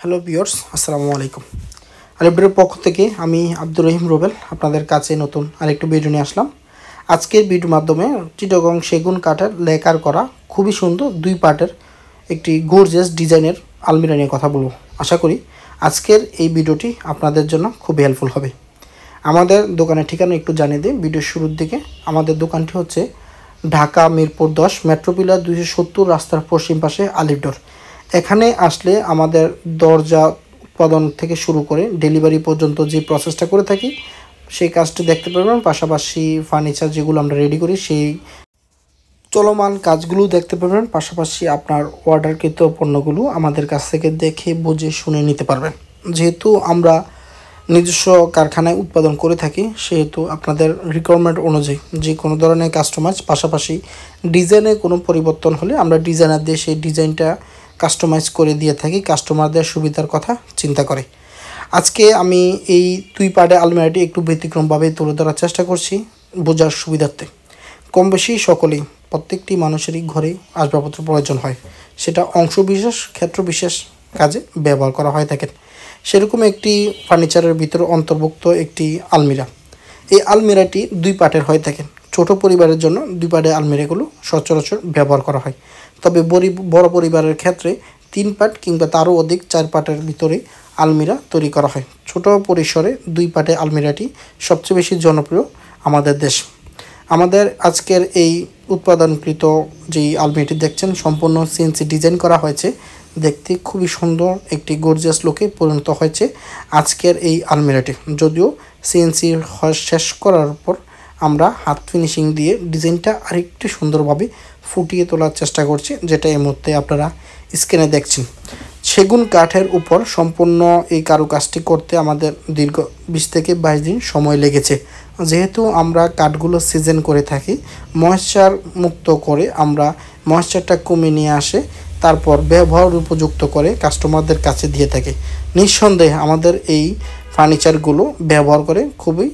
Hello viewers, আসসালামু আলাইকুম। আলিফডোরের পক্ষ থেকে আমি আব্দুর রহিম রুবেল আপনাদের কাছে নতুন আরেকটু ভিডিও নিয়ে আসলাম। আজকের ভিডিওর মাধ্যমে চিটাগং সেগুন কাঠের লেকার করা খুবই সুন্দর 2 পার্টের একটি গর্জিয়াস ডিজাইনের আলমিরা নিয়ে কথা বলবো। আশা করি আজকের এই ভিডিওটি আপনাদের জন্য খুব হেল্পফুল হবে। আমাদের দোকানের ঠিকানা একটু জানিয়ে দিই ভিডিওর শুরুর দিকে। আমাদের দোকানটি হচ্ছে ঢাকা মিরপুর 10 মেট্রো পিলার 270 রাস্তার পশ্চিম পাশে আলিফডোর। এখানে আসলে আমাদের দরজা উৎপাদন থেকে শুরু করে ডেলিভারি পর্যন্ত যে প্রসেসটা করে থাকি সেই কাজটি দেখতে পারবেন। পাশাপাশি ফার্নিচার যেগুলো আমরা রেডি করি সেই চলমান কাজগুলো দেখতে পারবেন। পাশাপাশি আপনার অর্ডারকৃত পণ্যগুলো আমাদের কাছ থেকে দেখে বুঝে শুনে নিতে পারবেন। যেহেতু আমরা নিজস্ব কারখানায় উৎপাদন করে থাকি সেহেতু আপনাদের রিকোয়ারমেন্ট অনুযায়ী যে কোনো ধরনের কাস্টমাইজ, পাশাপাশি ডিজাইনে কোনো পরিবর্তন হলে আমরা ডিজাইনার দিয়ে সেই ডিজাইনটা কাস্টমাইজ করে দিয়ে থাকি কাস্টমারদের সুবিধার কথা চিন্তা করে। আজকে আমি এই 2 পার্টের আলমারিটি একটু ব্যতিক্রমভাবে তুলে ধরার চেষ্টা করছি বোঝার সুবিধার্থে। কম বেশি সকলেই প্রত্যেকটি মানুষেরই ঘরে আসবাবপত্র প্রয়োজন হয়, সেটা অংশবিশেষ ক্ষেত্র বিশেষ কাজে ব্যবহার করা হয়ে থাকে। সেরকম একটি ফার্নিচারের ভিতরে অন্তর্ভুক্ত একটি আলমিরা। এই আলমিরাটি 2 পার্টের হয়ে থাকে। ছোট পরিবারের জন্য 2 পার্টের আলমিরাগুলো সচরাচর ব্যবহার করা হয়, তবে বড় পরিবারের ক্ষেত্রে 3 পার্ট কিংবা তারও অধিক 4 পার্টের ভিতরে আলমিরা তৈরি করা হয়। ছোট পরিসরে 2 পার্টের আলমিরাটি সবচেয়ে বেশি জনপ্রিয় আমাদের দেশ। আমাদের আজকের এই উৎপাদনকৃত যেই আলমিরাটি দেখছেন সম্পূর্ণ সিএনসি ডিজাইন করা হয়েছে। দেখতে খুবই সুন্দর একটি গর্জিয়াস লুকে পরিণত হয়েছে আজকের এই আলমিরাটি। যদিও সিএনসি শেষ করার পর আমরা হাত ফিনিশিং দিয়ে ডিজাইনটা আরেকটু সুন্দরভাবে ফুটিয়ে তোলার চেষ্টা করছি, যেটা এই মুহূর্তে আপনারা স্ক্রিনে দেখছেন। সেগুন কাঠের উপর সম্পূর্ণ এই কারুকাজটি করতে আমাদের দীর্ঘ 20 থেকে 22 দিন সময় লেগেছে। যেহেতু আমরা কাঠগুলো সিজন করে থাকি, ময়েশ্চার মুক্ত করে আমরা ময়েশ্চারটা কমিয়ে নিয়ে আসে তারপর ব্যবহার উপযুক্ত করে কাস্টমারদের কাছে দিয়ে থাকি। নিঃসন্দেহে আমাদের এই ফার্নিচারগুলো ব্যবহার করে খুবই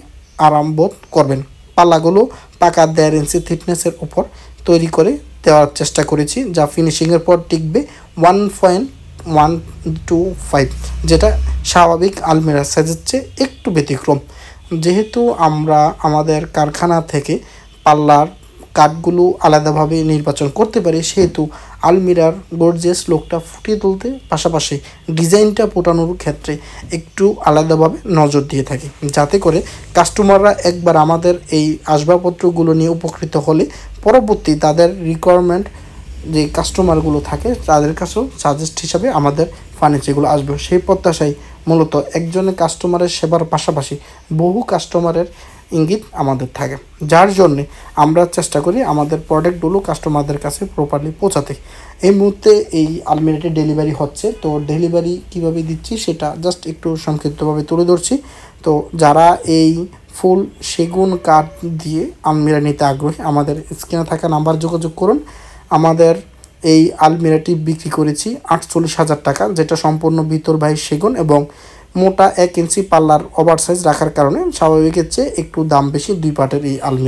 আরামবোধ করবেন। পাল্লাগুলো পাকা 1.5 ইঞ্চি থিকনেসের উপর তৈরি করে দেওয়ার চেষ্টা করেছি, যা ফিনিশিংয়ের পর টিকবে 1.125, যেটা স্বাভাবিক আলমিরা সাইজের চেয়ে একটু ব্যতিক্রম। যেহেতু আমরা আমাদের কারখানা থেকে পাল্লার কাঠগুলো আলাদাভাবে নির্বাচন করতে পারি, সেহেতু আলমিরার গর্জিয়াস লুকটা ফুটিয়ে তুলতে পাশাপাশি ডিজাইনটা ফোটানোর ক্ষেত্রে একটু আলাদাভাবে নজর দিয়ে থাকি, যাতে করে কাস্টমাররা একবার আমাদের এই আসবাবপত্রগুলো নিয়ে উপকৃত হলে পরবর্তী তাদের রিকোয়ারমেন্ট যে কাস্টমারগুলো থাকে তাদের কাছেও সাজেস্ট হিসাবে আমাদের ফার্নিচারগুলো আসবে। সেই প্রত্যাশায় মূলত একজনের কাস্টমারের সেবার পাশাপাশি বহু কাস্টমারের ইঙ্গিত আমাদের থাকে, যার জন্যে আমরা চেষ্টা করি আমাদের প্রোডাক্টগুলো কাস্টমারদের কাছে প্রপারলি পৌঁছাতে। এই মুহূর্তে এই আলমিরাটি ডেলিভারি হচ্ছে, তো ডেলিভারি কিভাবে দিচ্ছি সেটা জাস্ট একটু সংক্ষিপ্তভাবে তুলে ধরছি। তো যারা এই ফুল সেগুন কাঠ দিয়ে আলমিরা নিতে আগ্রহী আমাদের স্ক্রিনে থাকা নাম্বার যোগাযোগ করুন। আমাদের এই আলমিরাটি বিক্রি করেছি 48,000 টাকা, যেটা সম্পূর্ণ ভিতরবাহী সেগুন এবং মোটা 1 ইঞ্চি পাল্লার ওভার সাইজ রাখার কারণে স্বাভাবিকের চেয়ে একটু দাম বেশি 2 পার্টের এই আলমিরা।